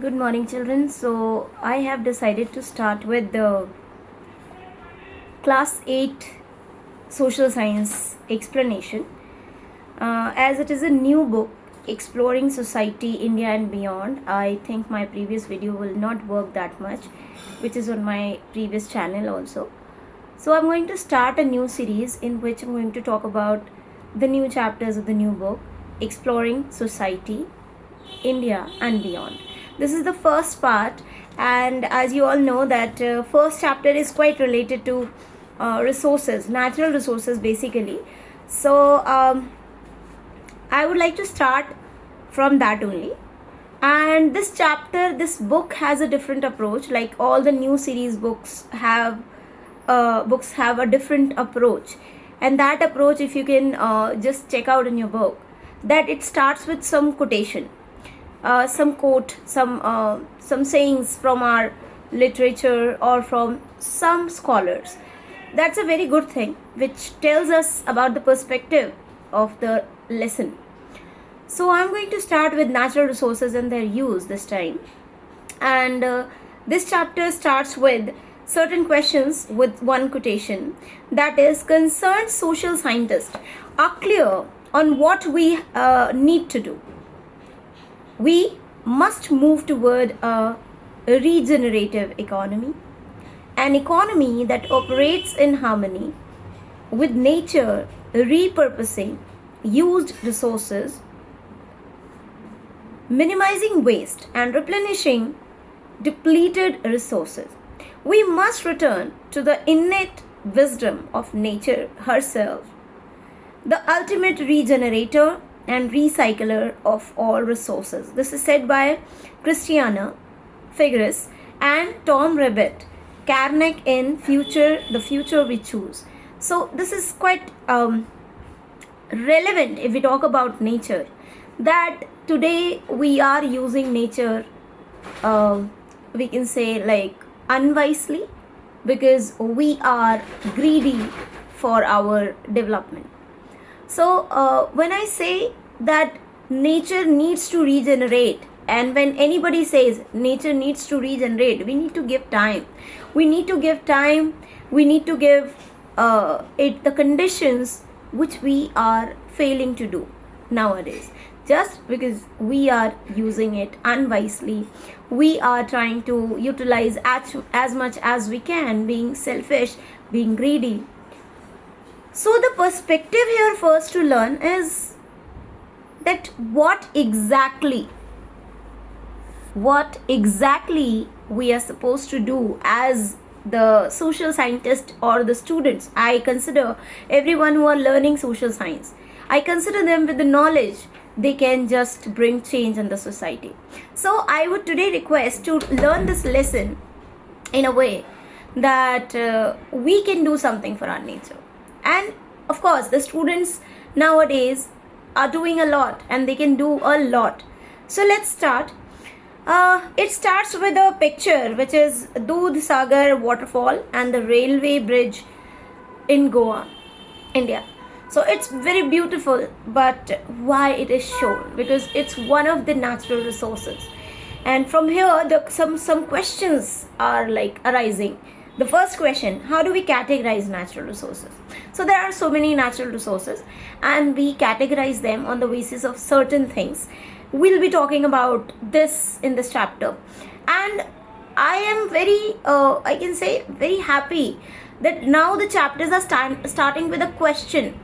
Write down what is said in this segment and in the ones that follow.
Good morning, children. So, I have decided to start with the class 8 social science explanation. As it is a new book, Exploring Society, India and Beyond, I think my previous video will not work that much, which is on my previous channel also. So, I'm going to start a new series in which I'm going to talk about the new chapters of the new book, Exploring Society, India and Beyond. This is the first part, and as you all know that first chapter is quite related to resources, natural resources basically. So I would like to start from that only. And this book has a different approach. Like all the new series books have a different approach, and that approach, if you can just check out in your book, that it starts with some quotation, some quote, some sayings from our literature or from some scholars. That's a very good thing, which tells us about the perspective of the lesson. So I'm going to start with natural resources and their use this time. And this chapter starts with certain questions with one quotation, that is, concerned social scientists are clear on what we need to do. We must move toward a regenerative economy, an economy that operates in harmony with nature, repurposing used resources, minimizing waste, and replenishing depleted resources. We must return to the innate wisdom of nature herself, the ultimate regenerator and recycler of all resources. This is said by Christiana Figueres and Tom Rabbit Carnac in The Future We Choose. So this is quite relevant if we talk about nature, that today we are using nature, we can say, like, unwisely, because we are greedy for our development. So when I say that nature needs to regenerate, and when anybody says nature needs to regenerate, we need to give time. We need to give it the conditions which we are failing to do nowadays. Just because we are using it unwisely, we are trying to utilize as much as we can, being selfish, being greedy. So the perspective here first to learn is that what exactly we are supposed to do as the social scientist or the students. I consider everyone who are learning social science, I consider them with the knowledge they can just bring change in the society. So I would today request to learn this lesson in a way that we can do something for our nature. And of course, the students nowadays are doing a lot, and they can do a lot. So let's start. It starts with a picture which is Dudh Sagar waterfall and the railway bridge in Goa, India. So it's very beautiful, but why it is shown? Because it's one of the natural resources. And from here, some questions are like arising. The first question, how do we categorize natural resources? So there are so many natural resources, and we categorize them on the basis of certain things. We'll be talking about this in this chapter. And I am I can say, very happy that now the chapters are starting with a question,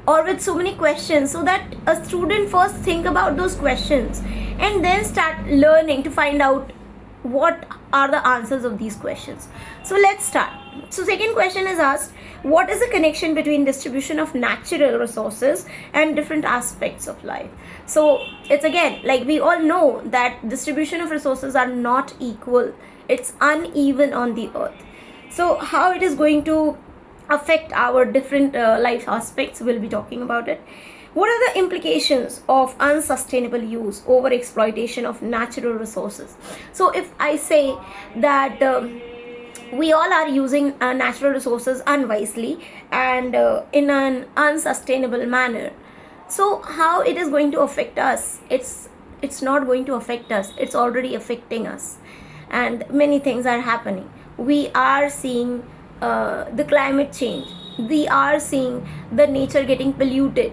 or with so many questions, so that a student first think about those questions and then start learning to find out what are the answers of these questions. So let's start. So second question is asked, what is the connection between distribution of natural resources and different aspects of life? So it's again, like we all know that distribution of resources are not equal. It's uneven on the earth. So how it is going to affect our different life aspects, we'll be talking about it. What are the implications of unsustainable use, over exploitation of natural resources? So if I say that we all are using natural resources unwisely and in an unsustainable manner, so how it is going to affect us? It's it's not going to affect us. It's already affecting us, and many things are happening. We are seeing the climate change. We are seeing the nature getting polluted.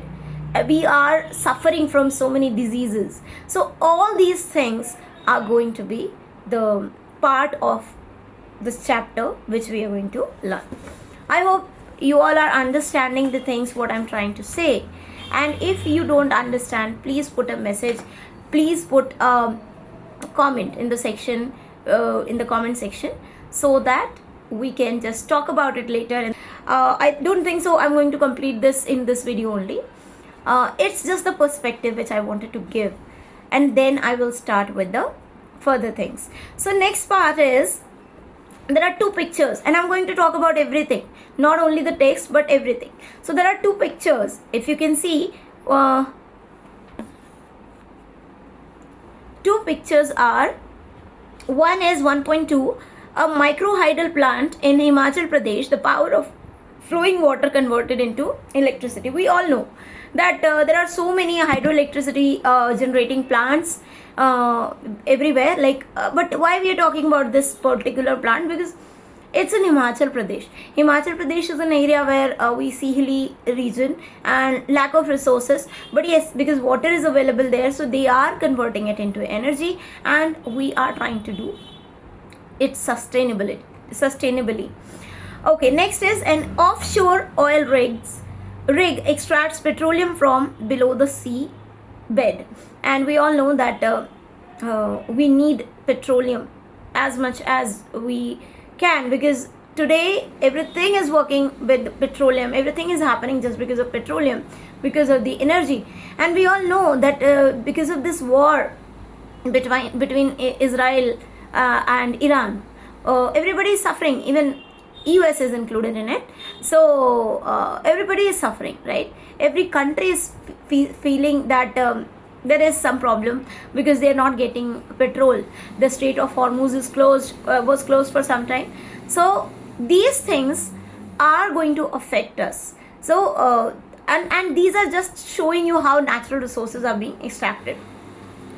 We are suffering from so many diseases. So all these things are going to be the part of this chapter which we are going to learn. I hope you all are understanding the things what I'm trying to say. And if you don't understand, please put a message. Please put a comment in the section, in the comment section, so that we can just talk about it later. And I don't think so I'm going to complete this in this video only. It's just the perspective which I wanted to give, and then I will start with the further things. So next part is, there are two pictures, and I'm going to talk about everything, not only the text but everything. So there are two pictures. If you can see, two pictures are, one is 1.2, a microhydel plant in Himachal Pradesh, the power of flowing water converted into electricity. We all know that there are so many hydroelectricity generating plants everywhere, like but why we are talking about this particular plant? Because it's in Himachal Pradesh. Himachal Pradesh is an area where we see hilly region and lack of resources, but yes, because water is available there, so they are converting it into energy, and we are trying to do it sustainably. Okay, next is an offshore oil rig extracts petroleum from below the sea bed, and we all know that we need petroleum as much as we can, because today everything is working with petroleum. Everything is happening just because of petroleum, because of the energy. And we all know that because of this war between Israel and Iran, everybody is suffering. Even US is included in it. So everybody is suffering, right? Every country is feeling that there is some problem because they are not getting petrol. The Strait of Hormuz is closed, was closed for some time. So these things are going to affect us. So and these are just showing you how natural resources are being extracted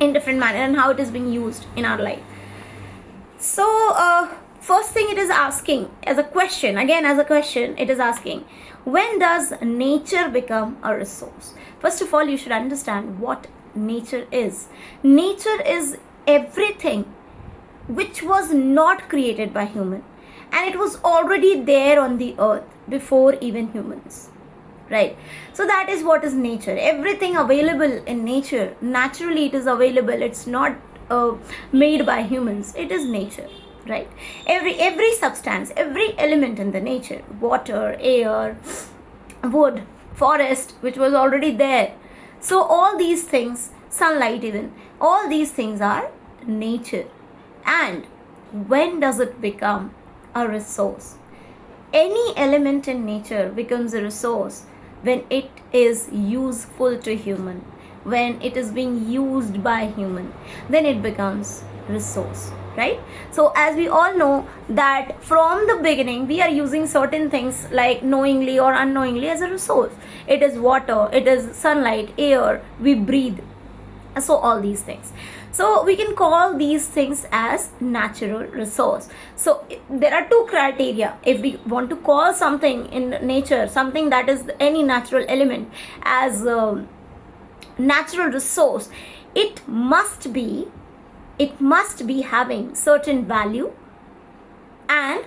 in different manner and how it is being used in our life. So first thing it is asking as a question, again as a question, it is asking, when does nature become a resource? First of all, you should understand what nature is. Nature is everything which was not created by human, and it was already there on the earth before even humans, right? So that is what is nature. Everything available in nature, naturally it is available. It's not made by humans. It is nature, right? Every substance, every element in the nature, water, air, wood, forest, which was already there. So all these things, sunlight even, all these things are nature. And when does it become a resource? Any element in nature becomes a resource when it is useful to human, when it is being used by human, then it becomes resource, right? So as we all know that from the beginning we are using certain things like knowingly or unknowingly as a resource. It is water, it is sunlight, air, we breathe. So all these things. So we can call these things as natural resource. So there are two criteria. If we want to call something in nature, something that is any natural element, as a natural resource, it must be having certain value, and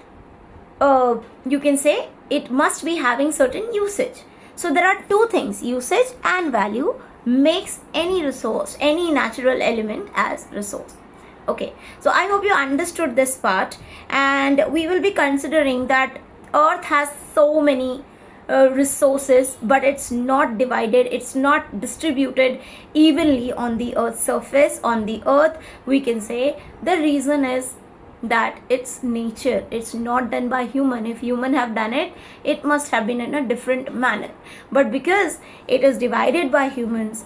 you can say it must be having certain usage. So there are two things, usage and value makes any resource, any natural element as resource. Okay, so I hope you understood this part, and we will be considering that earth has so many resources, but it's not divided, it's not distributed evenly on the earth's surface. On the earth, we can say the reason is that it's nature, it's not done by human. If human have done it, it must have been in a different manner, but because it is divided by humans,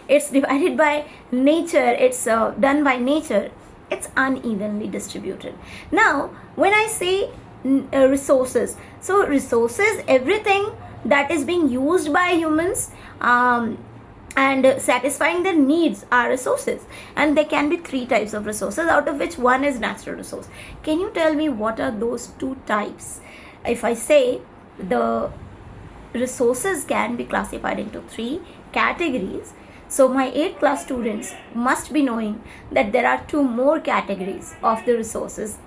it's divided by nature, it's done by nature, it's unevenly distributed. Now when I say resources, so resources, everything that is being used by humans, and satisfying their needs are resources. And there can be three types of resources, out of which one is natural resource. Can you tell me what are those two types? If I say the resources can be classified into three categories, so my 8th class students must be knowing that there are two more categories of the resources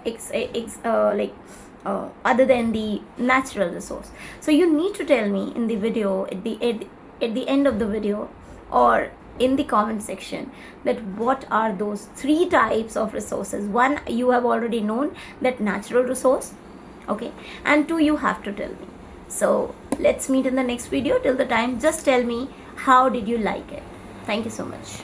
other than the natural resource. So you need to tell me in the video, at the end of the video, or in the comment section, that what are those three types of resources. One, you have already known, that natural resource, okay, and two, you have to tell me. So let's meet in the next video. Till the time, just tell me how did you like it. Thank you so much.